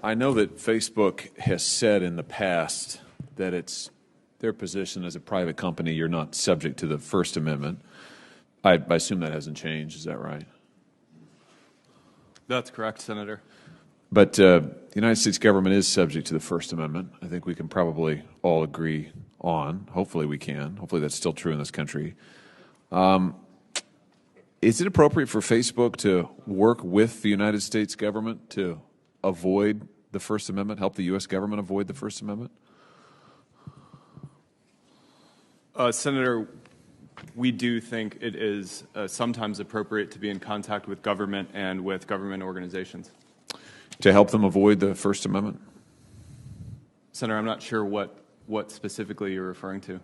I know that Facebook has said in the past that it's their position as a private company, you're not subject to the First Amendment. I assume that hasn't changed. Is that right? That's correct, Senator. But the United States government is subject to the First Amendment. I think we can probably all agree on. Hopefully we can. Hopefully that's still true in this country. Is it appropriate for Facebook to work with the United States government to avoid the First Amendment, help the U.S. government avoid the First Amendment? Senator, we do think it is sometimes appropriate to be in contact with government and with government organizations. To help them avoid the First Amendment? Senator, I'm not sure what specifically you're referring to.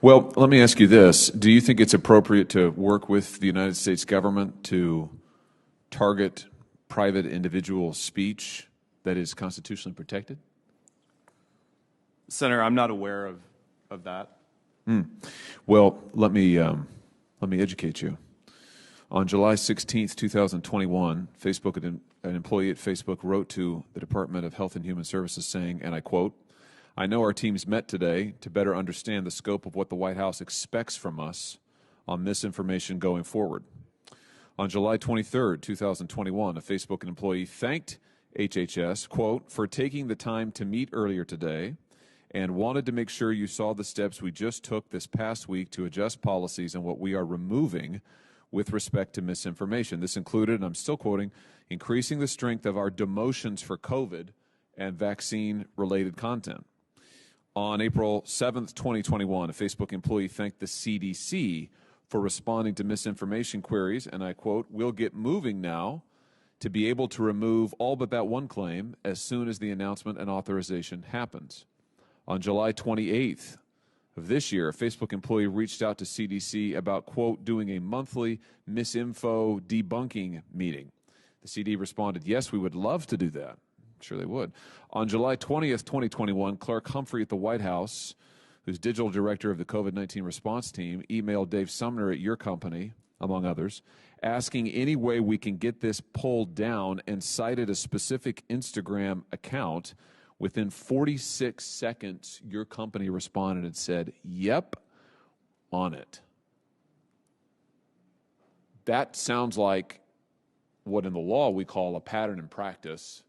Well, let me ask you this. Do you think it's appropriate to work with the United States government to target private individual speech that is constitutionally protected? Senator, I'm not aware of that. Well, let me educate you. On July 16th, 2021, an employee at Facebook wrote to the Department of Health and Human Services saying, and I quote, "I know our teams met today to better understand the scope of what the White House expects from us on misinformation going forward." On July 23rd, 2021, a Facebook employee thanked HHS, quote, "for taking the time to meet earlier today and wanted to make sure you saw the steps we just took this past week to adjust policies and what we are removing with respect to misinformation. This included," and I'm still quoting, "increasing the strength of our demotions for COVID and vaccine-related content." On April 7th, 2021, a Facebook employee thanked the CDC for responding to misinformation queries, and I quote, "We'll get moving now to be able to remove all but that one claim as soon as the announcement and authorization happens." On July 28th of this year, a Facebook employee reached out to CDC about, quote, "doing a monthly misinfo debunking meeting." The CD responded, "Yes, we would love to do that." I'm sure they would. On July 20th, 2021, Clark Humphrey at the White House, who's digital director of the COVID-19 response team, emailed Dave Sumner at your company, among others, asking any way we can get this pulled down and cited a specific Instagram account. Within 46 seconds, your company responded and said, "Yep, on it." That sounds like what in the law we call a pattern and practice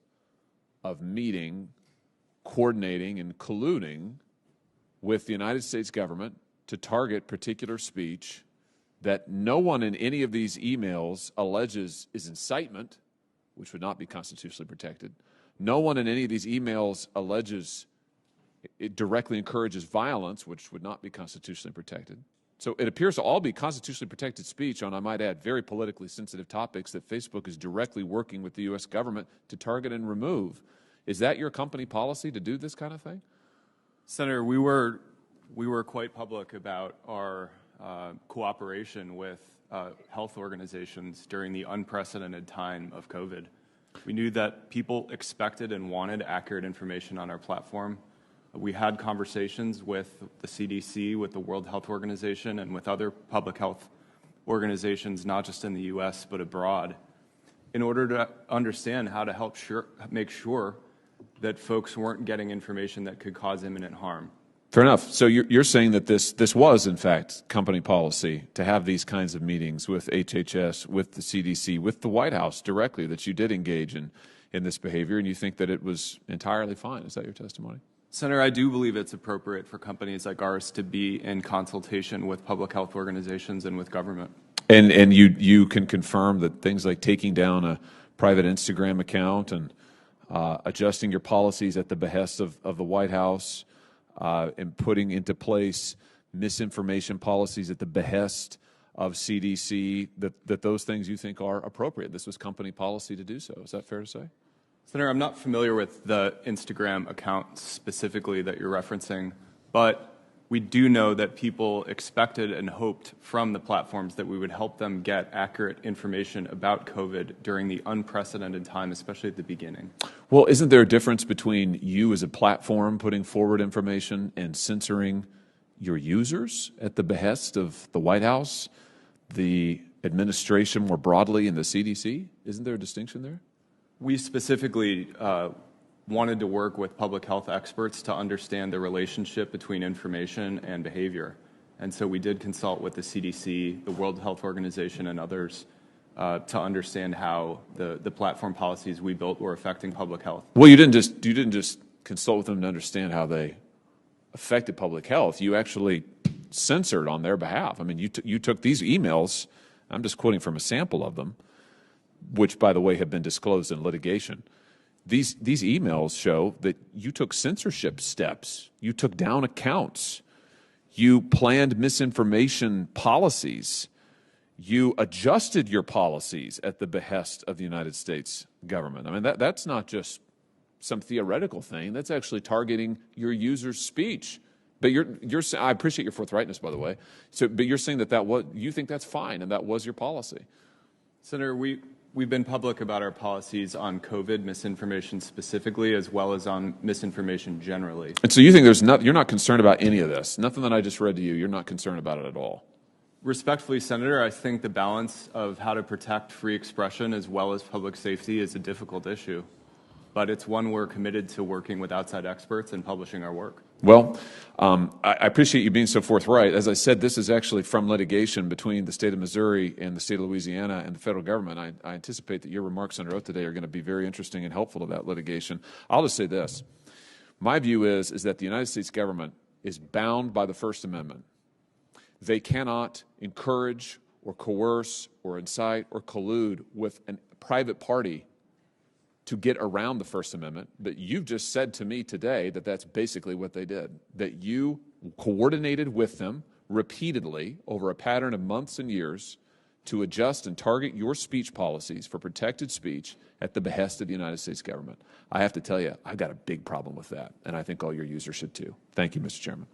of meeting, coordinating, and colluding with the United States government to target particular speech that no one in any of these emails alleges is incitement, which would not be constitutionally protected. No one in any of these emails alleges it directly encourages violence, which would not be constitutionally protected. So it appears to all be constitutionally protected speech on, I might add, very politically sensitive topics that Facebook is directly working with the U.S. government to target and remove. Is that your company policy to do this kind of thing? Senator, we were quite public about our cooperation with health organizations during the unprecedented time of COVID. We knew that people expected and wanted accurate information on our platform. We had conversations with the CDC, with the World Health Organization, and with other public health organizations, not just in the U.S., but abroad, in order to understand how to help make sure that folks weren't getting information that could cause imminent harm. Fair enough. So you're saying that this was, in fact, company policy to have these kinds of meetings with HHS, with the CDC, with the White House directly, that you did engage in this behavior, and you think that it was entirely fine. Is that your testimony? Senator, I do believe it's appropriate for companies like ours to be in consultation with public health organizations and with government. And you can confirm that things like taking down a private Instagram account and adjusting your policies at the behest of the White House, and putting into place misinformation policies at the behest of CDC, that those things you think are appropriate. This was company policy to do so. Is that fair to say? Senator, I'm not familiar with the Instagram account specifically that you're referencing, but we do know that people expected and hoped from the platforms that we would help them get accurate information about COVID during the unprecedented time, especially at the beginning. Well, isn't there a difference between you as a platform putting forward information and censoring your users at the behest of the White House, the administration more broadly, and the CDC? Isn't there a distinction there? We specifically wanted to work with public health experts to understand the relationship between information and behavior. And so we did consult with the CDC, the World Health Organization, and others to understand how the platform policies we built were affecting public health. Well, you didn't just consult with them to understand how they affected public health. You actually censored on their behalf. I mean, you took these emails. I'm just quoting from a sample of them, which, by the way, have been disclosed in litigation. These emails show that you took censorship steps. You took down accounts. You planned misinformation policies. You adjusted your policies at the behest of the United States government. I mean, that's not just some theoretical thing. That's actually targeting your users' speech. But I appreciate your forthrightness, by the way. But you're saying you think that's fine, and that was your policy. Senator, we've been public about our policies on COVID misinformation specifically, as well as on misinformation generally. And so you think you're not concerned about any of this? Nothing that I just read to you, you're not concerned about it at all? Respectfully, Senator, I think the balance of how to protect free expression as well as public safety is a difficult issue, but it's one we're committed to working with outside experts and publishing our work. Well, I appreciate you being so forthright. As I said, this is actually from litigation between the state of Missouri and the state of Louisiana and the federal government. I anticipate that your remarks under oath today are going to be very interesting and helpful to that litigation. I'll just say this. My view is that the United States government is bound by the First Amendment. They cannot encourage or coerce or incite or collude with a private party to get around the First Amendment. But you've just said to me today that that's basically what they did, that you coordinated with them repeatedly over a pattern of months and years to adjust and target your speech policies for protected speech at the behest of the United States government. I have to tell you, I've got a big problem with that, and I think all your users should too. Thank you, Mr. Chairman.